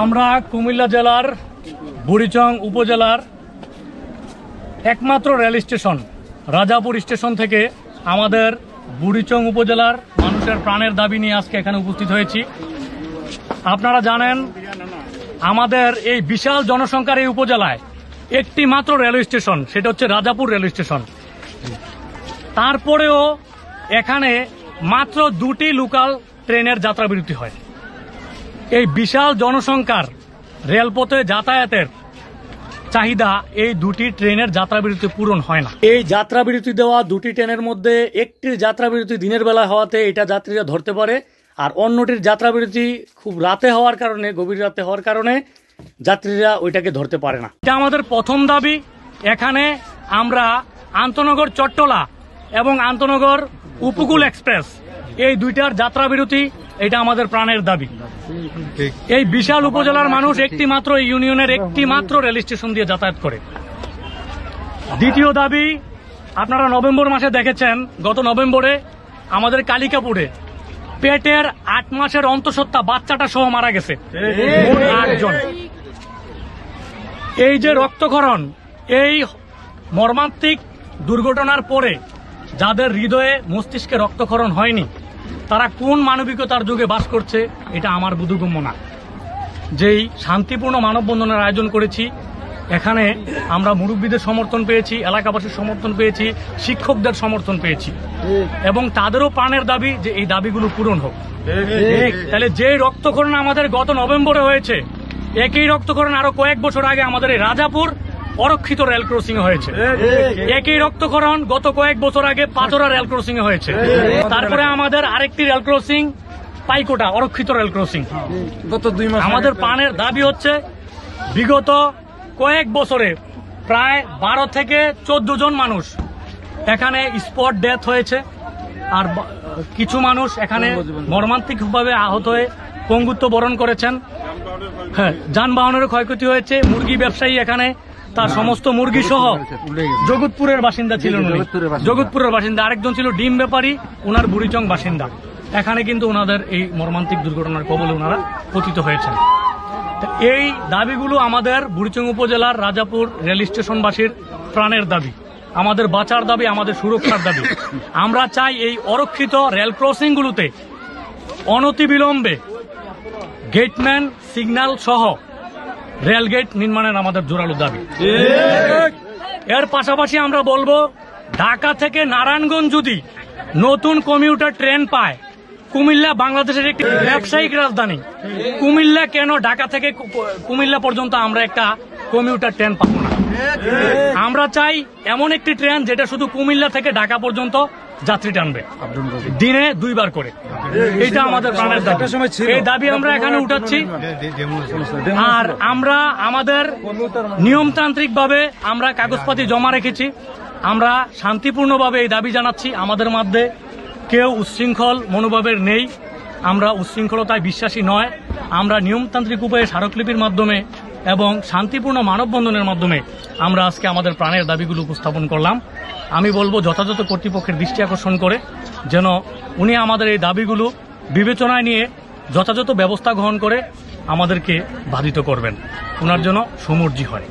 আমরা কুমিল্লা জেলার বুড়িচং উপজেলার একমাত্র রেল স্টেশন রাজাপুর স্টেশন থেকে আমাদের বুড়িচং উপজেলার মানুষের প্রাণের দাবি নিয়ে আজকে এখানে উপস্থিত হয়েছি। আপনারা জানেন আমাদের এই বিশাল জনসংখ্যার এই উপজেলায় একটি মাত্র রেলওয়ে স্টেশন, সেটা হচ্ছে রাজাপুর রেলওয়ে স্টেশন। তারপরেও এখানে মাত্র দুটি লোকাল ট্রেনের যাত্রা বিরতি হয়। এই বিশাল জনসংখ্যার রেলপথে যাতায়াতের চাহিদা এই দুটি ট্রেনের যাত্রা বিরতি পূরণ হয় না। এই যাত্রা বিরতি দেওয়া দুটি ট্রেনের মধ্যে একটির যাত্রা বিরতি দিনের বেলা হওয়াতে এটা যাত্রীরা ধরতে পারে, আর অন্যটির যাত্রা বিরতি খুব রাতে হওয়ার কারণে, গভীর রাতে হওয়ার কারণে যাত্রীরা ওইটাকে ধরতে পারে না। এটা আমাদের প্রথম দাবি। এখানে আমরা আন্তনগর চট্টলা এবং আন্তনগর উপকূল এক্সপ্রেস এই দুইটার যাত্রা বিরতি, এটা আমাদের প্রাণের দাবি। এই বিশাল উপজেলার মানুষ একটি মাত্র ইউনিয়নের একটি মাত্র রেল স্টেশন দিয়ে যাতায়াত করে। দ্বিতীয় দাবি, আপনারা নভেম্বর মাসে দেখেছেন, গত নভেম্বরে আমাদের কালিকাপুরে পেটের 8 মাসের অন্তঃসত্ত্বা বাচ্চাটা সহ মারা গেছে 8 জন। এই যে রক্তক্ষরণ, এই মর্মান্তিক দুর্ঘটনার পরে যাদের হৃদয়ে মস্তিষ্কে রক্তক্ষরণ হয়নি, তারা কোন মানবিকতার যুগে বাস করছে এটা আমার বোধগম্য না। যেই শান্তিপূর্ণ মানববন্ধনের আয়োজন করেছি, এখানে আমরা মুরব্বীদের সমর্থন পেয়েছি, এলাকাবাসীর সমর্থন পেয়েছি, শিক্ষকদের সমর্থন পেয়েছি, এবং তাদেরও প্রাণের দাবি যে এই দাবিগুলো পূরণ হোক। তাহলে যে রক্তক্ষরণ আমাদের গত নভেম্বরে হয়েছে, একই রক্তক্ষরণ আরো কয়েক বছর আগে আমাদের এই রাজাপুর অরক্ষিত রেল ক্রসিং হয়েছে। একই রক্তক্ষরণ গত কয়েক বছর আগে পাচরা রেল ক্রসিং হয়েছে। তারপরে আমাদের আরেকটি রেল ক্রসিং পাইকোটা অরক্ষিত রেল ক্রসিং। গত 2 মাস আমাদের প্রাণের দাবি হচ্ছে, বিগত কয়েক বছরে প্রায় 12 থেকে 14 জন মানুষ এখানে স্পট ডেথ হয়েছে, আর কিছু মানুষ এখানে মর্মান্তিকভাবে আহত হয়ে পঙ্গুত্ব বরণ করেছেন। হ্যাঁ, যানবাহনের ক্ষয়ক্ষতি হয়েছে। মুরগি ব্যবসায়ী এখানে তার সমস্ত মুরগি সহ, জগৎপুরের বাসিন্দা ছিলেন উনি, জগৎপুরের বাসিন্দা। আরেকজন ছিল ডিম ব্যাপারী, ওনার বুড়িচং বাসিন্দা। এখানে কিন্তু ওনাদের এই মর্মান্তিক দুর্ঘটনার কবলে ওনারা পতিত হয়েছেন। এই দাবিগুলো আমাদের বুড়িচং উপজেলার রাজাপুর রেল স্টেশনবাসীর প্রাণের দাবি, আমাদের বাঁচার দাবি, আমাদের সুরক্ষার দাবি। আমরা চাই এই অরক্ষিত রেল ক্রসিংগুলোতে অনতিবিলম্বে গেটম্যান সিগন্যাল সহ রেলগেট নির্মাণের আমাদের জোরালো দাবি। এর পাশাপাশি আমরা বলবো, ঢাকা থেকে নারায়ণগঞ্জ যদি নতুন কমিউটার ট্রেন পায়, কুমিল্লা বাংলাদেশের একটি ব্যবসায়িক রাজধানী, কুমিল্লা কেন ঢাকা থেকে কুমিল্লা পর্যন্ত আমরা একটা কমিউটার ট্রেন পাবো না? আমরা চাই এমন একটি ট্রেন যেটা শুধু কুমিল্লা থেকে ঢাকা পর্যন্ত যাত্রী টানবে, দিনে 2 বার করে। এটা আমাদের প্রাণের দাবি। এই দাবি আমরা এখানে উঠাচ্ছি। আর আমরা আমাদের নিয়মতান্ত্রিকভাবে আমরা কাগজপাতি জমা রেখেছি। আমরা শান্তিপূর্ণভাবে এই দাবি জানাচ্ছি। আমাদের মধ্যে কেউ উচ্ছৃঙ্খল মনোভাবের নেই, আমরা উচ্ছৃঙ্খলতায় বিশ্বাসী নয়। আমরা নিয়মতান্ত্রিক উপায়ে স্মারকলিপির মাধ্যমে এবং শান্তিপূর্ণ মানববন্ধনের মাধ্যমে আমরা আজকে আমাদের প্রাণের দাবিগুলো উপস্থাপন করলাম। আমি বলবো, যথাযথ কর্তৃপক্ষের দৃষ্টি আকর্ষণ করে যেন উনি আমাদের এই দাবিগুলো বিবেচনায় নিয়ে যথাযথ ব্যবস্থা গ্রহণ করে আমাদেরকে বাধিত করবেন, ওনার জন্য সমর্জি হয়।